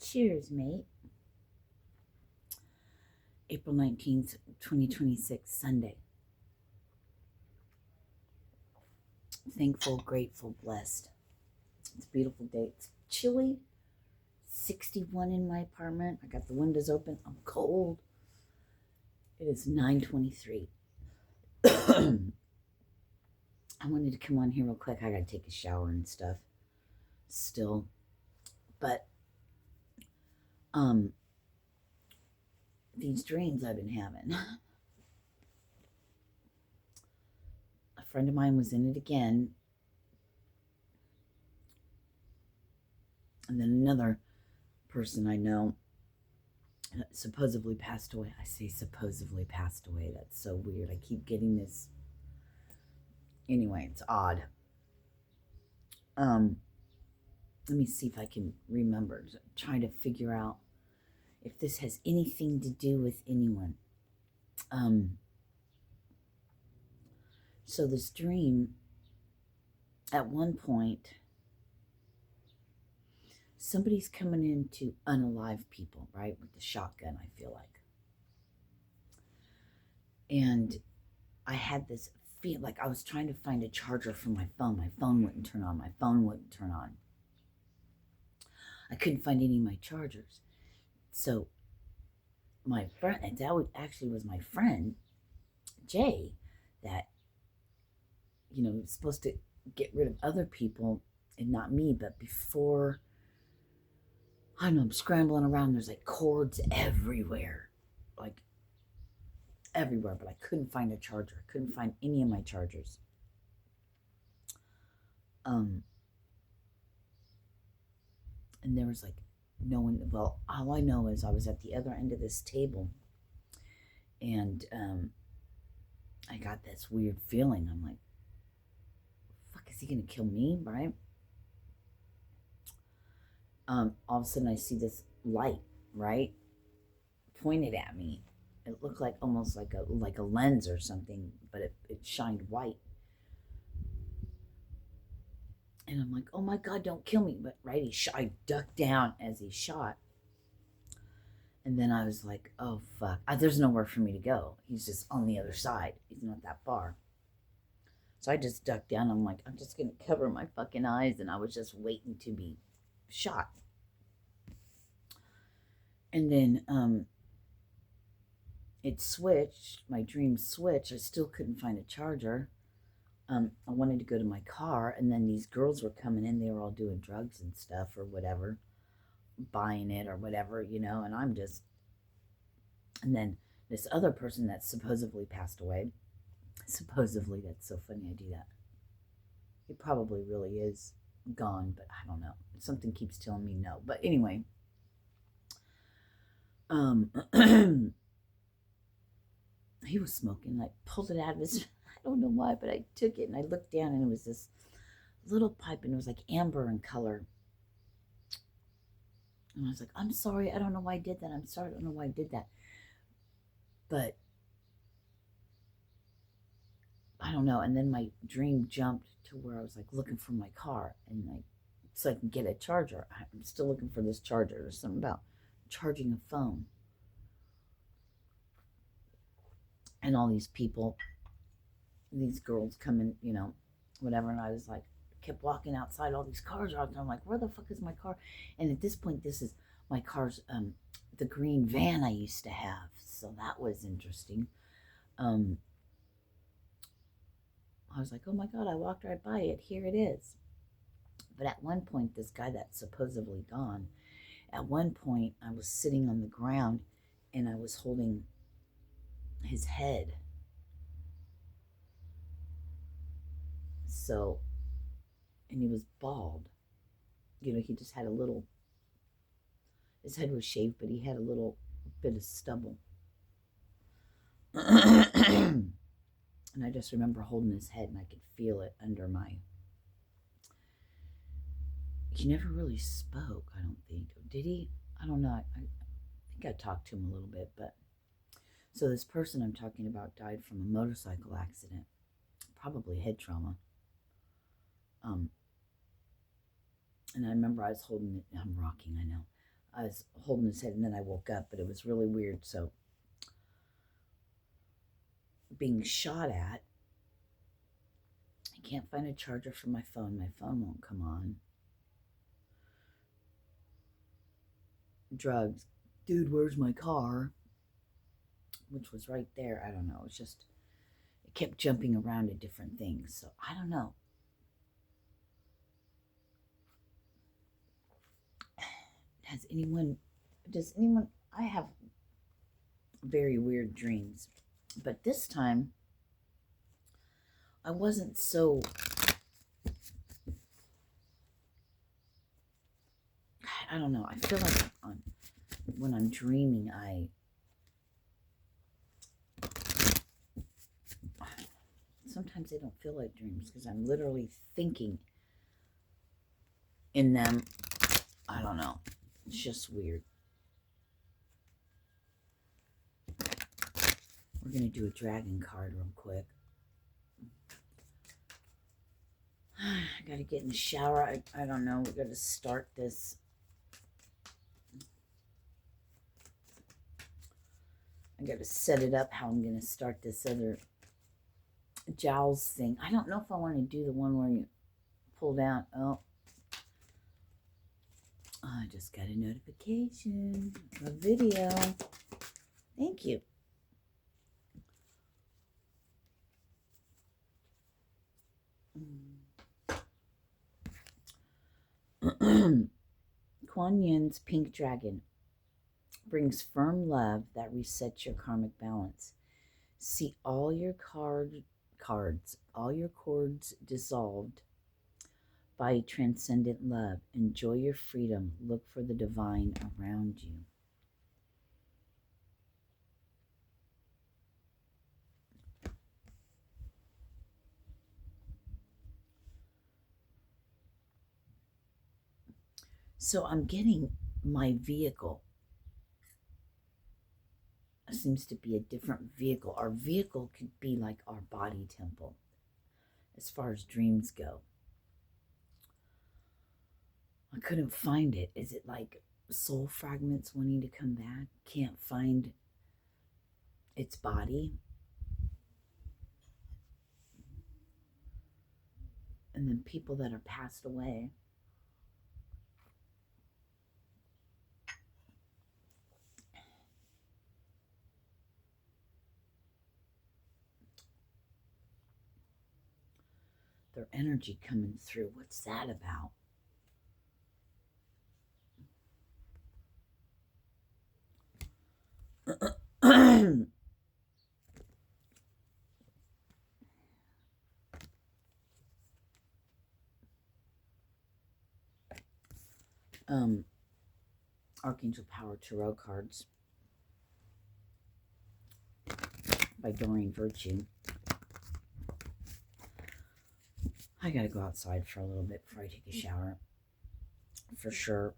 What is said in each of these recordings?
Cheers, mate. April 19th, 2026, Sunday. Thankful, grateful, blessed. It's a beautiful day. It's chilly. 61 in my apartment. I got the windows open. I'm cold. It is 9:23. I wanted to come on here real quick. I gotta take a shower and stuff still. But these dreams I've been having. A friend of mine was in it again. And then another person I know supposedly passed away. I say supposedly passed away. That's so weird. I keep getting this. Anyway, it's odd. Let me see if I can remember. Try to figure out if this has anything to do with anyone. So this dream, at one point, somebody's coming in to unalive people, right? With the shotgun, I feel like. And I had this feel like I was trying to find a charger for my phone. My phone wouldn't turn on. I couldn't find any of my chargers. So my friend, and that actually was my friend, Jay, that, was supposed to get rid of other people and not me, but before, I don't know, I'm scrambling around, there's like cords everywhere, but I couldn't find a charger. I couldn't find any of my chargers. And there was like no one. Well, all I know is I was at the other end of this table, and I got this weird feeling. I'm like, fuck, is he gonna kill me, right? All of a sudden I see this light, right, pointed at me. It looked like almost like a lens or something, but it shined white. And I'm like, oh my God, don't kill me. But right, I ducked down as he shot. And then I was like, oh fuck, there's nowhere for me to go. He's just on the other side. He's not that far. So I just ducked down. I'm like, I'm just gonna cover my fucking eyes. And I was just waiting to be shot. And then it switched. My dream switched. I still couldn't find a charger. I wanted to go to my car, and then these girls were coming in. They were all doing drugs and stuff or whatever, buying it or whatever, and I'm just, and then this other person that supposedly passed away, supposedly, that's so funny I do that. He probably really is gone, but I don't know. Something keeps telling me no. But anyway, he was smoking. I pulled it out of his, I don't know why, but I took it and I looked down and it was this little pipe and it was like amber in color. And I was like, I'm sorry, I don't know why I did that. I'm sorry, I don't know why I did that. But I don't know. And then my dream jumped to where I was like looking for my car and so I can get a charger. I'm still looking for this charger. There's something about charging a phone. And all these people, these girls coming, whatever. And I was like, kept walking outside, all these cars are out there. I'm like, where the fuck is my car? And at this point, this is my car's, the green van I used to have. So that was interesting. I was like, oh my God, I walked right by it. Here it is. But at one point, this guy that's supposedly gone, at one point, I was sitting on the ground and I was holding his head. So, and he was bald. He just had his head was shaved, but he had a little bit of stubble. And I just remember holding his head and I could feel it under my. He never really spoke, I don't think. Did he? I don't know. I think I talked to him a little bit, but. So this person I'm talking about died from a motorcycle accident, probably head trauma. And I remember I was holding it. I'm rocking, I know. I was holding his head, and then I woke up, but it was really weird. So being shot at. I can't find a charger for my phone. My phone won't come on. Drugs. Dude, where's my car? Which was right there. I don't know. It's just, it kept jumping around to different things. So I don't know. Does anyone, I have very weird dreams. But this time, I wasn't so, I don't know. I feel like when I'm dreaming, sometimes they don't feel like dreams because I'm literally thinking in them. I don't know. It's just weird. We're going to do a dragon card real quick. I got to get in the shower. I don't know. We got to start this. I got to set it up how I'm going to start this other jowls thing. I don't know if I want to do the one where you pull down. Oh, I just got a notification. A video. Thank you. Kuan Yin's pink dragon brings firm love that resets your karmic balance. See all your cards, all your cords dissolved by transcendent love. Enjoy your freedom. Look for the divine around you. So I'm getting my vehicle. It seems to be a different vehicle. Our vehicle could be like our body temple as far as dreams go. I couldn't find it. Is it like soul fragments wanting to come back? Can't find its body. And then people that are passed away. Their energy coming through. What's that about? Archangel Power Tarot cards by Doreen Virtue. I gotta go outside for a little bit before I take a shower, for sure,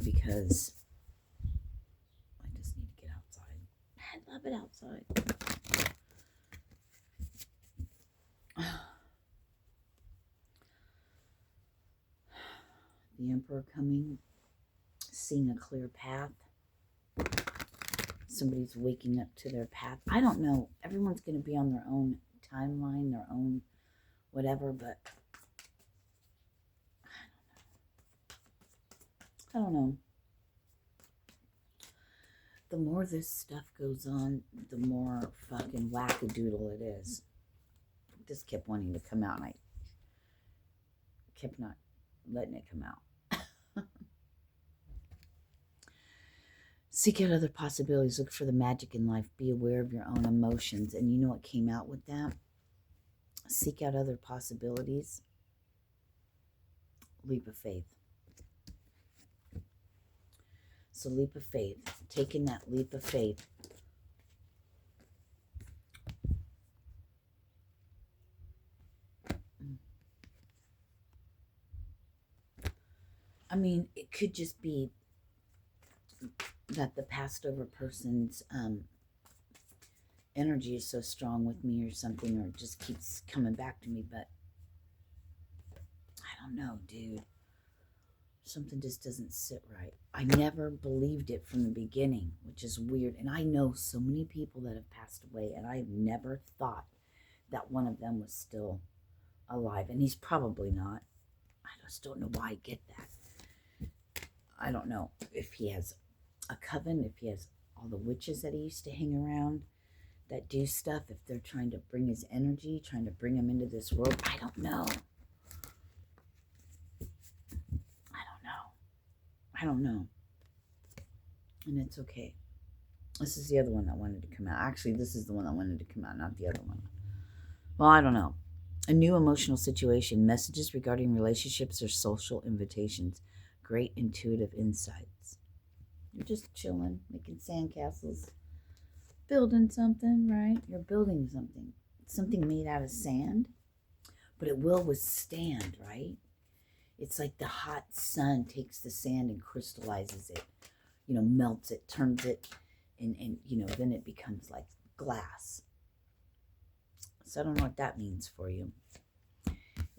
because I just need to get outside. I love it outside. The Emperor coming, seeing a clear path. Somebody's waking up to their path. I don't know. Everyone's going to be on their own timeline, their own whatever, but I don't know. The more this stuff goes on, the more fucking wackadoodle it is. This kept wanting to come out, and I kept not letting it come out. Seek out other possibilities. Look for the magic in life. Be aware of your own emotions. And you know what came out with that? Seek out other possibilities. Leap of faith. So leap of faith. Taking that leap of faith. I mean, it could just be that the passed over person's energy is so strong with me or something, or it just keeps coming back to me, but I don't know, dude. Something just doesn't sit right. I never believed it from the beginning, which is weird. And I know so many people that have passed away, and I've never thought that one of them was still alive. And he's probably not. I just don't know why I get that. I don't know if he has a coven, if he has all the witches that he used to hang around that do stuff, if they're trying to bring his energy, trying to bring him into this world. I don't know. I don't know. And it's okay. This is the other one that wanted to come out. Actually, this is the one that wanted to come out, not the other one. Well, I don't know. A new emotional situation, messages regarding relationships or social invitations. Great intuitive insights. You're just chilling, making sandcastles, building something, right? You're building something. It's something made out of sand, but it will withstand, right? It's like the hot sun takes the sand and crystallizes it, melts it, turns it, and then it becomes like glass. So I don't know what that means for you.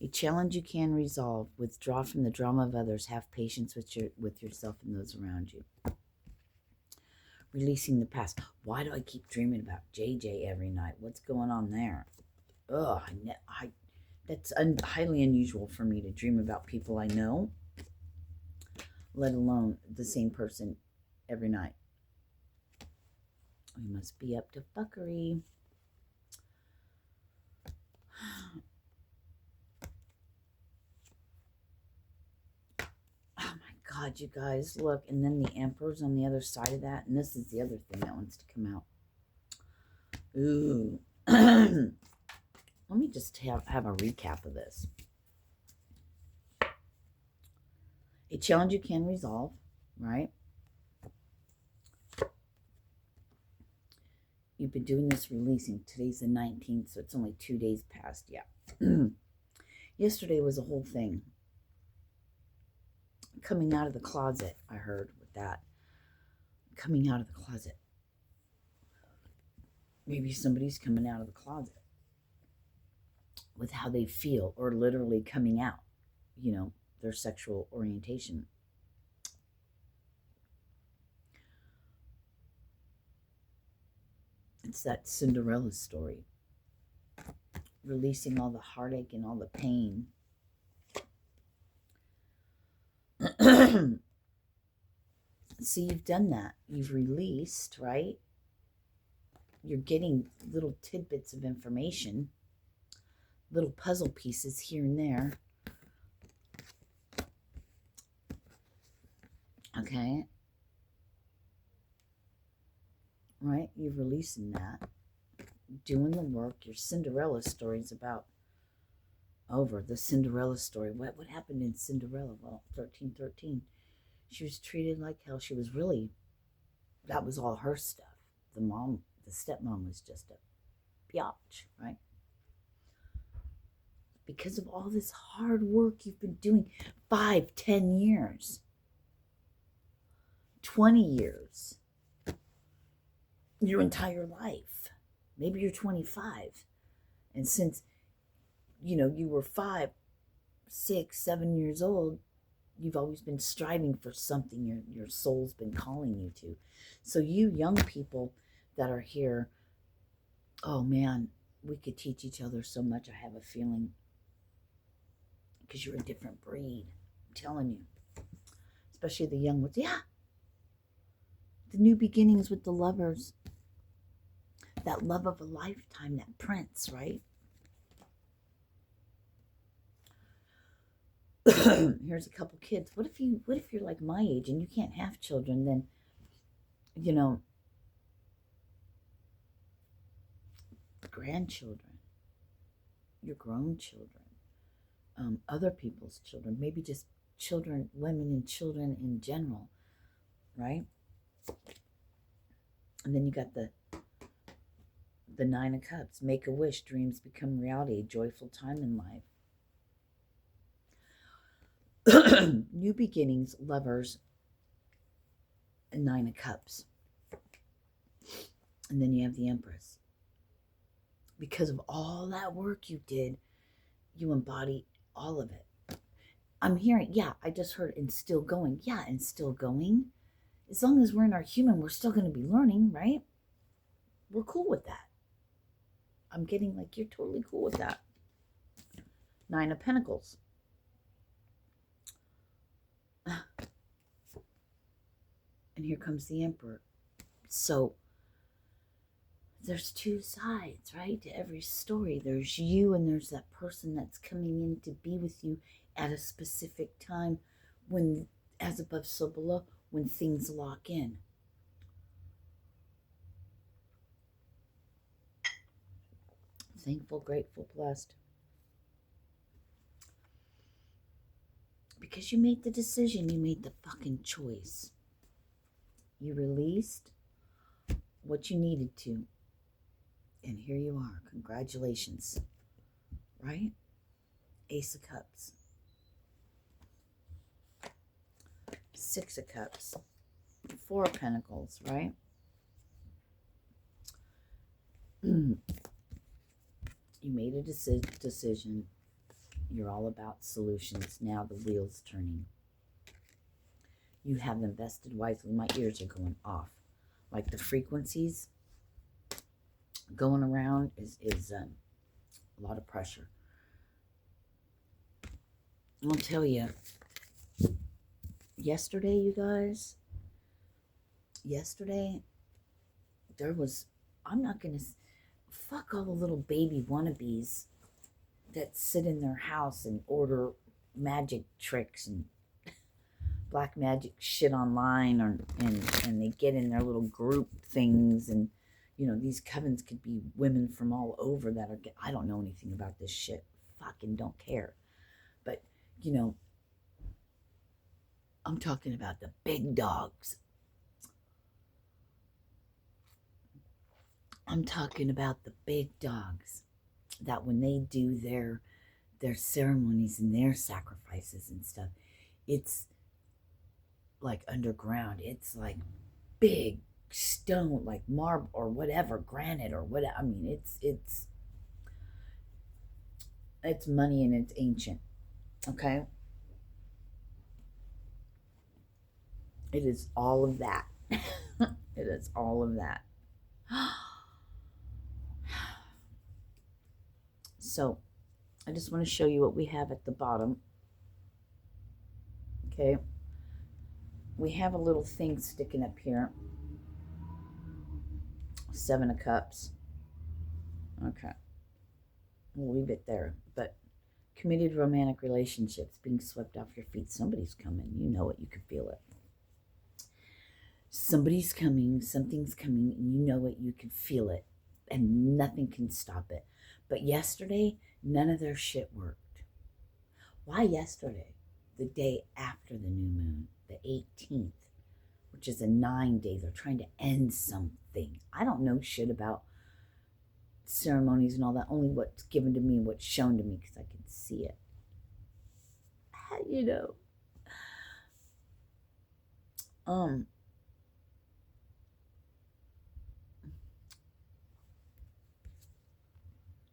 A challenge you can resolve. Withdraw from the drama of others. Have patience with yourself and those around you. Releasing the past. Why do I keep dreaming about JJ every night? What's going on there? Ugh, that's highly unusual for me to dream about people I know, let alone the same person every night. We must be up to fuckery. Oh my God, you guys, look. And then the Emperor's on the other side of that. And this is the other thing that wants to come out. Ooh. Let me just have a recap of this. A challenge you can resolve, right? You've been doing this releasing. Today's the 19th, so it's only 2 days past. Yeah. Yesterday was a whole thing. Coming out of the closet, I heard with that. Coming out of the closet. Maybe somebody's coming out of the closet with how they feel, or literally coming out, their sexual orientation. It's that Cinderella story. Releasing all the heartache and all the pain. See, you've done that. You've released, right? You're getting little tidbits of information, little puzzle pieces here and there. Okay. Right? You're releasing that. Doing the work. Your Cinderella story is about over. The Cinderella story. What happened in Cinderella? Well, 1313. She was treated like hell. She was really, that was all her stuff. The stepmom was just a biatch, right? Because of all this hard work you've been doing, 5, 10 years, 20 years, your entire life. Maybe you're 25. And since, you were 5, 6, 7 years old, you've always been striving for something your soul's been calling you to. So you young people that are here, oh man, we could teach each other so much, I have a feeling. Because you're a different breed. I'm telling you. Especially the young ones. Yeah. The new beginnings with the lovers. That love of a lifetime, that prince, right? Here's a couple kids. What if you're like my age and you can't have children? Then, grandchildren, your grown children, other people's children, maybe just children, women and children in general, right? And then you got the 9 of Cups. Make a wish, dreams become reality, a joyful time in life. New beginnings, lovers, and 9 of Cups. And then you have the Empress. Because of all that work you did, you embody all of it. I'm hearing, yeah, I just heard and still going. Yeah, and still going. As long as we're in our human, we're still going to be learning, right? We're cool with that. I'm getting like, you're totally cool with that. 9 of Pentacles. And here comes the Emperor. So there's 2 sides, right, to every story. There's you and there's that person that's coming in to be with you at a specific time when, as above, so below, when things lock in. Thankful, grateful, blessed. Because you made the decision, you made the fucking choice. You released what you needed to. And here you are. Congratulations. Right? Ace of Cups. 6 of Cups. 4 of Pentacles, right? You made a decision. You're all about solutions. Now the wheel's turning. You have invested wisely. My ears are going off. Like the frequencies going around is a lot of pressure. I'll tell you, yesterday, you guys, there was, I'm not going to, fuck all the little baby wannabes that sit in their house and order magic tricks and black magic shit online, and they get in their little group things, and you know, these covens could be women from all over that are, I don't know anything about this shit, fucking don't care, but you know, I'm talking about the big dogs. I'm talking about the big dogs that when they do their ceremonies and their sacrifices and stuff, it's like underground. It's like big stone, like marble or whatever, granite or whatever. I mean, it's money and it's ancient. Okay? It is all of that. It is all of that. So, I just want to show you what we have at the bottom. Okay? We have a little thing sticking up here. 7 of Cups. Okay. We'll leave it there. But committed romantic relationships being swept off your feet. Somebody's coming. You know it. You can feel it. Somebody's coming. Something's coming. And you know it. You can feel it. And nothing can stop it. But yesterday, none of their shit worked. Why yesterday? The day after the new moon, the 18th, which is a 9-day. They're trying to end something. I don't know shit about ceremonies and all that. Only what's given to me, what's shown to me, because I can see it. You know.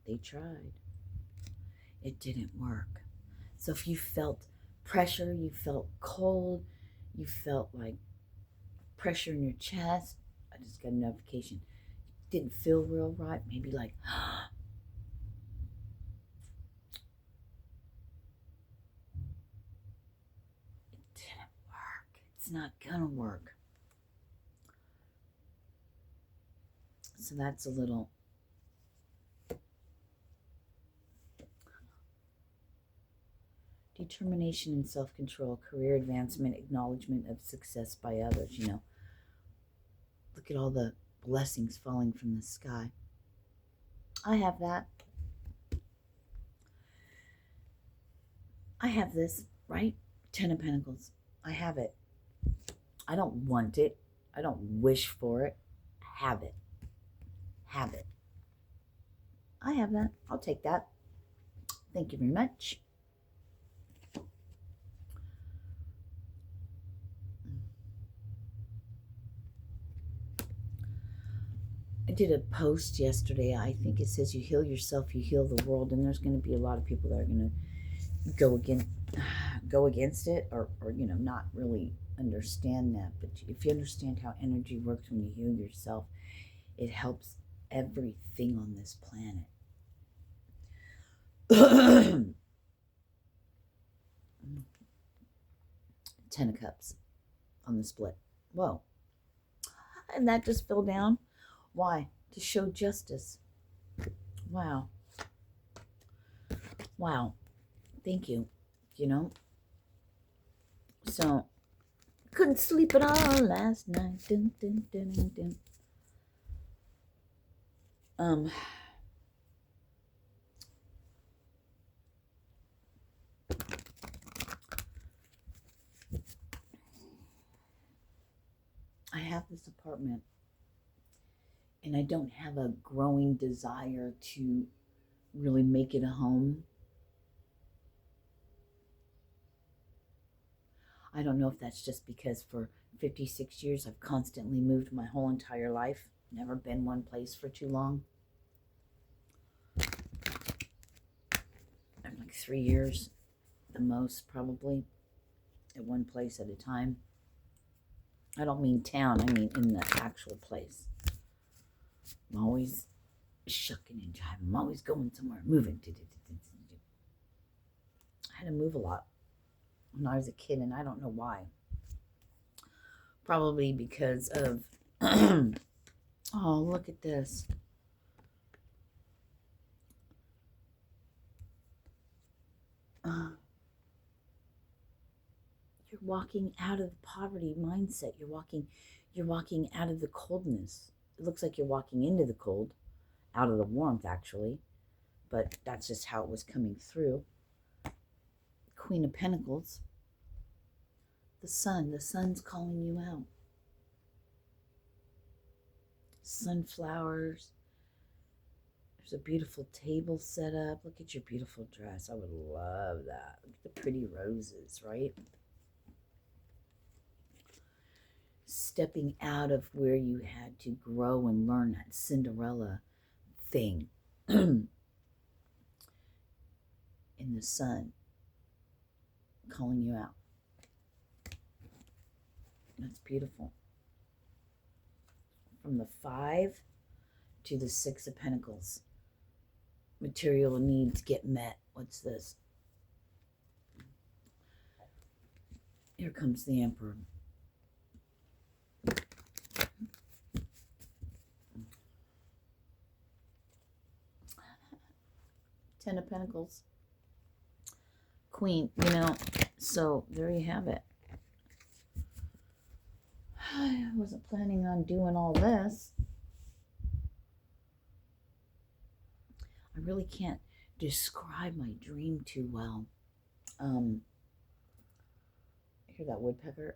They tried. It didn't work. So if you felt pressure, you felt cold, you felt like pressure in your chest, I just got a notification. Didn't feel real right. Maybe like, it didn't work. It's not gonna work. So that's a little. Determination and self-control, career advancement, acknowledgement of success by others, you know. Look at all the blessings falling from the sky. I have that. I have this, right? 10 of Pentacles. I have it. I don't want it. I don't wish for it. Have it. Have it. I have that. I'll take that. Thank you very much. I did a post yesterday. I think it says you heal yourself, you heal the world. And there's going to be a lot of people that are going to go against it or not really understand that. But if you understand how energy works when you heal yourself, it helps everything on this planet. 10 of Cups on the split. Whoa. And that just fell down. Why? To show justice. Wow. Wow. Thank you. So, couldn't sleep at all last night. Dun, dun, dun, dun, dun. I have this apartment, and I don't have a growing desire to really make it a home. I don't know if that's just because for 56 years I've constantly moved my whole entire life, never been one place for too long. I'm like 3 years, the most probably, at one place at a time. I don't mean town, I mean in the actual place. I'm always shucking and jiving. I'm always going somewhere, moving. I had to move a lot when I was a kid, and I don't know why. Probably because of, oh, look at this. You're walking out of the poverty mindset. You're walking out of the coldness. It looks like you're walking into the cold, out of the warmth actually, but that's just how it was coming through. Queen of Pentacles. The sun's calling you out. Sunflowers. There's a beautiful table set up. Look at your beautiful dress. I would love that. Look at the pretty roses, right? Stepping out of where you had to grow and learn that Cinderella thing. In the sun, calling you out. That's beautiful. From the 5 to the 6 of Pentacles. Material needs get met. What's this? Here comes the Emperor. Ten of Pentacles. Queen, so there you have it. I wasn't planning on doing all this. I really can't describe my dream too well. Hear that woodpecker?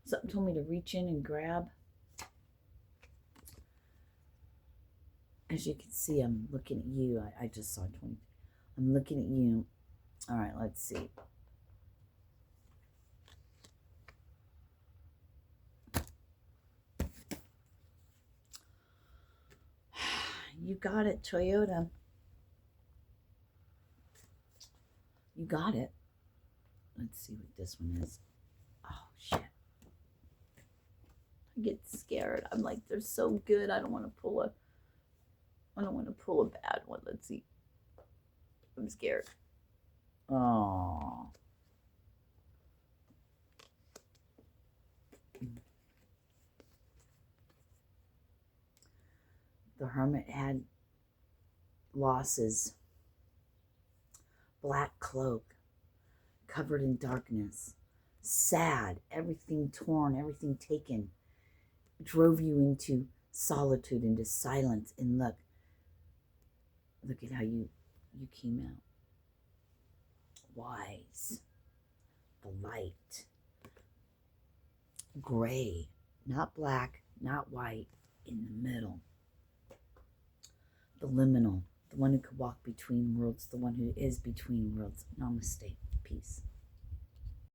Something told me to reach in and grab. As you can see, I'm looking at you. I just saw 20. I'm looking at you. All right, let's see. You got it, Toyota. You got it. Let's see what this one is. Oh, shit. I get scared. I'm like, they're so good. I don't want to pull a bad one. Let's see. I'm scared. Oh. The Hermit had losses. Black cloak, covered in darkness. Sad, everything torn, everything taken. Drove you into solitude, into silence. And look at how you came out. Wise. The light. Gray, not black, not white, in the middle. The liminal, the one who could walk between worlds, the one who is between worlds. Namaste. Peace.